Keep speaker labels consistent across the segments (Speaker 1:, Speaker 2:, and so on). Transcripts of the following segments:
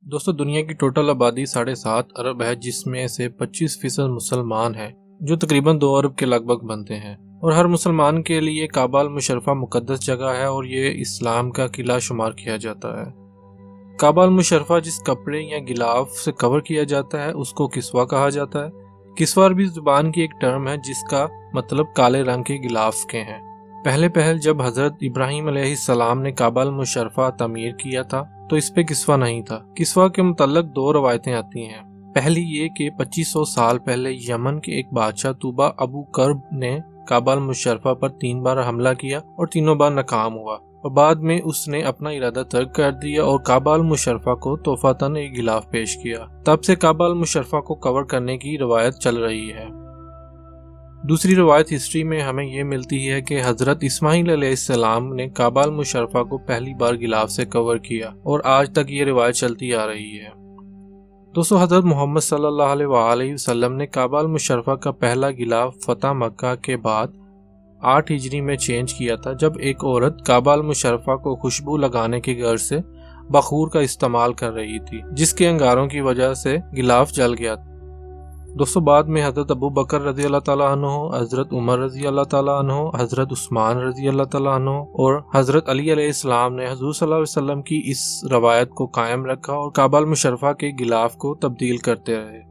Speaker 1: दोस्तों, दुनिया की टोटल आबादी 7.5 अरब है, जिसमें से 25% मुसलमान हैं, जो तकरीबन 2 अरब के लगभग बनते हैं। और हर मुसलमान के लिए काबा अल मुशर्रफा मुकद्दस जगह है और ये इस्लाम का किला शुमार किया जाता है। काबा अल मुशर्रफा जिस कपड़े या गिलाफ से कवर किया जाता है उसको किस्वा कहा जाता है। किस्वा अरबी जुबान की एक टर्म है जिसका मतलब काले रंग के गिलाफ के हैं। पहले जब हजरत इब्राहीम अलैहिस्सलाम ने काबा अल मुशर्रफा तमीर किया था तो इस पे किस्वा नहीं था। किस्वा के मुतल्लक 2 रवायतें आती हैं। पहली ये कि 2500 साल पहले यमन के एक बादशाह तूबा अबू कर्ब ने काबा अल मुशर्रफा पर 3 बार हमला किया और तीनों बार नाकाम हुआ, और बाद में उसने अपना इरादा तर्क कर दिया और काबा अल मुशर्रफा को तोहफतन एक गिलाफ पेश किया। तब से काबा अल मुशर्रफा को कवर करने की रवायत चल रही है। दूसरी रवायत हिस्ट्री में हमें ये मिलती है कि हजरत इस्माइल अलैहिस्सलाम ने काबा अल मुशर्रफा को पहली बार गिलाफ से कवर किया और आज तक ये रिवायत चलती आ रही है। दोस्तों, हजरत मोहम्मद सल्लल्लाहु अलैहि वसल्लम ने काबा अल मुशर्रफा का पहला गिलाफ फतह मक्का के बाद 8 हिजरी में चेंज किया था, जब एक औरत काबा अल मुशर्रफा को खुशबू लगाने के गर्ज से बखूर का इस्तेमाल कर रही थी, जिसके अंगारों की वजह से गिलाफ जल गया। दोस्तों, बाद में हजरत अबू बकर रजी अल्लाह ताला अन्हु, हजरत उमर रजी अल्लाह ताला अन्हु, हजरत उस्मान रजी अल्लाह ताला अन्हु और हजरत अली अलैहिस्सलाम ने हुजूर सल्लल्लाहु अलैहि वसल्लम की इस रवायत को कायम रखा और काबा अल मुशर्रफा के गिलाफ को तब्दील करते रहे।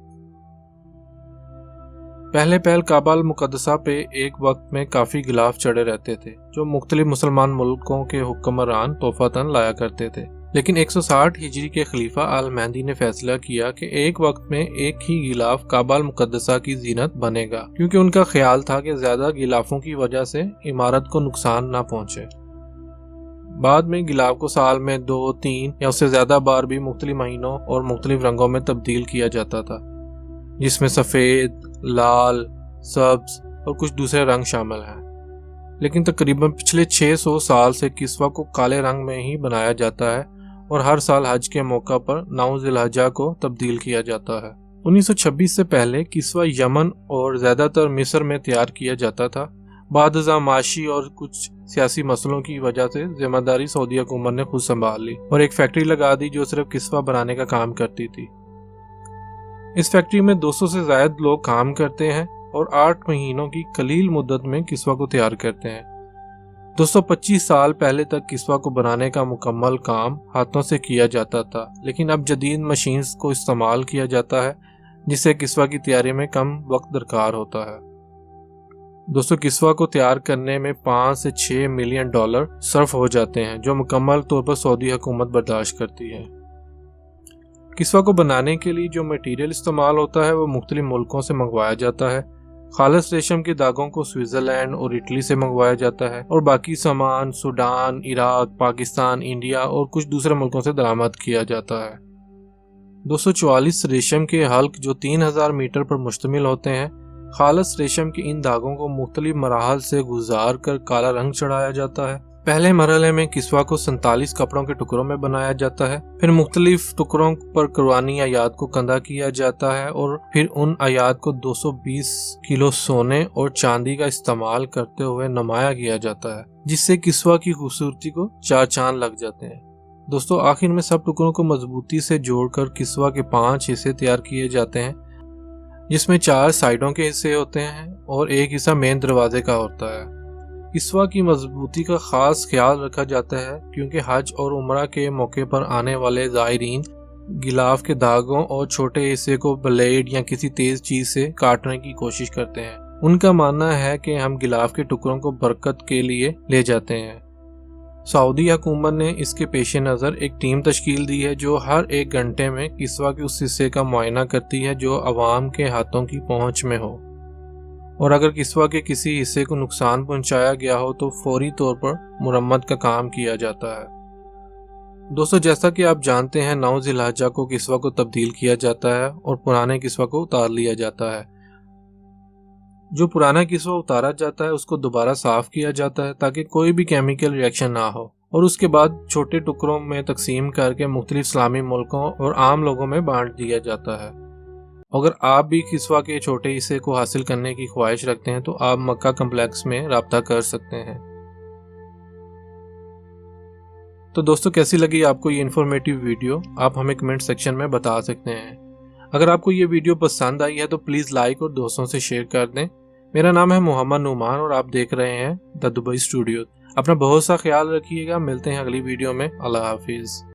Speaker 1: पहले काबा अल मुकद्दसा पे एक वक्त में काफ़ी गिलाफ चढ़े रहते थे, जो मुख्तलिफ मुसलमान मुल्कों के हुक्मरान तोहफतन लाया करते थे। लेकिन 160 हिजरी के खलीफा अल मेहदी ने फैसला किया कि एक वक्त में एक ही गिलाफ काबा अल मुकद्दसा की जीनत बनेगा, क्योंकि उनका ख्याल था कि ज्यादा गिलाफों की वजह से इमारत को नुकसान ना पहुंचे। बाद में गिलाफ को साल में 2, 3 या उससे ज्यादा बार भी मुख्तलिफ महीनों और मुख्तलिफ रंगों में तब्दील किया जाता था, जिसमें सफेद, लाल, सब्ज और कुछ दूसरे रंग शामिल हैं। लेकिन तकरीबन पिछले 600 साल से किस्वा को काले रंग में ही बनाया जाता है और हर साल हज के मौका पर 9 ज़िलहज्जा को तब्दील किया जाता है। 1926 से पहले किस्वा यमन और ज़्यादातर मिस्र में तैयार किया जाता था। बाद माशी और कुछ सियासी मसलों की वजह से जिम्मेदारी सऊदी हुकूमत ने खुद संभाल ली और एक फैक्ट्री लगा दी जो सिर्फ किस्वा बनाने का काम करती थी। इस फैक्ट्री में 200 से ज़ायद लोग काम करते हैं और 8 महीनों की कलील मुद्दत में किस्वा को तैयार करते हैं। 225 साल पहले तक किस्वा को बनाने का मुकम्मल काम हाथों से किया जाता था, लेकिन अब जदीद मशीन्स को इस्तेमाल किया जाता है, जिससे किस्वा की तैयारी में कम वक्त दरकार होता है। दोस्तों, किस्वा को तैयार करने में 5 से 6 मिलियन डॉलर सर्फ हो जाते हैं, जो मुकम्मल तौर पर सऊदी हुकूमत बर्दाश्त करती है। किस्वा को बनाने के लिए जो मटेरियल इस्तेमाल होता है वो मुख्तलिफ मुल्कों से मंगवाया जाता है। खालिस रेशम के धागों को स्विट्जरलैंड और इटली से मंगवाया जाता है और बाकी सामान सूडान, इराक, पाकिस्तान, इंडिया और कुछ दूसरे मुल्कों से दरामद किया जाता है। 244 रेशम के हल्क जो 3000 मीटर पर मुश्तमिल होते हैं। खालिस रेशम के इन धागों को मुख्तलिफ मराहल से गुजार कर काला रंग चढ़ाया जाता है। पहले मरहले में किस्वा को 47 कपड़ों के टुकड़ों में बनाया जाता है, फिर मुख्तलिफ टुकड़ों पर कुर्बानी आयात को कंधा किया जाता है और फिर उन आयात को 220 किलो सोने और चांदी का इस्तेमाल करते हुए नुमाया किया जाता है, जिससे किस्वा की खूबसूरती को 4 चांद लग जाते हैं। दोस्तों, आखिर में सब टुकड़ों को मजबूती से जोड़कर किस्वा के 5 हिस्से तैयार किए जाते हैं, जिसमें 4 साइडों के हिस्से होते हैं और एक हिस्सा मेन दरवाजे का होता है। किस्वा की मजबूती का खास ख्याल रखा जाता है क्योंकि हज और उम्रा के मौके पर आने वाले ज़ायरीन गिलाफ के धागों और छोटे हिस्से को ब्लेड या किसी तेज चीज से काटने की कोशिश करते हैं। उनका मानना है कि हम गिलाफ के टुकड़ों को बरकत के लिए ले जाते हैं। सऊदी हुकूमत ने इसके पेश नज़र एक टीम तश्कील दी है जो हर 1 घंटे में किस्वा के उस हिस्से का मुआयना करती है जो अवाम के हाथों की पहुंच में हो, और अगर किस्वा के किसी हिस्से को नुकसान पहुंचाया गया हो तो फौरी तौर पर मुरम्मत का काम किया जाता है। दोस्तों, जैसा कि आप जानते हैं 9 ज़िलहज्जा को किस्वा को तब्दील किया जाता है और पुराने किस्वा को उतार लिया जाता है। जो पुराना किस्वा उतारा जाता है उसको दोबारा साफ किया जाता है ताकि कोई भी केमिकल रिएक्शन ना हो, और उसके बाद छोटे टुकड़ों में तकसीम करके मुख्तलिफ इस्लामी मुल्कों और आम लोगों में बांट दिया जाता है। अगर आप भी किस्वा के छोटे हिस्से को हासिल करने की ख्वाहिश रखते हैं तो आप मक्का कम्प्लेक्स में राब्ता कर सकते हैं। تو دوستوں کیسی لگی آپ کو یہ انفارمیٹیو ویڈیو آپ ہمیں کمنٹ سیکشن میں بتا سکتے ہیں۔ اگر آپ کو یہ ویڈیو پسند آئی ہے تو پلیز لائک اور دوستوں سے شیئر کر دیں۔ میرا نام ہے محمد نعمان اور آپ دیکھ رہے ہیں دا دبئی اسٹوڈیو۔ اپنا بہت سا خیال رکھیے گا، ملتے ہیں اگلی ویڈیو میں۔ اللہ حافظ۔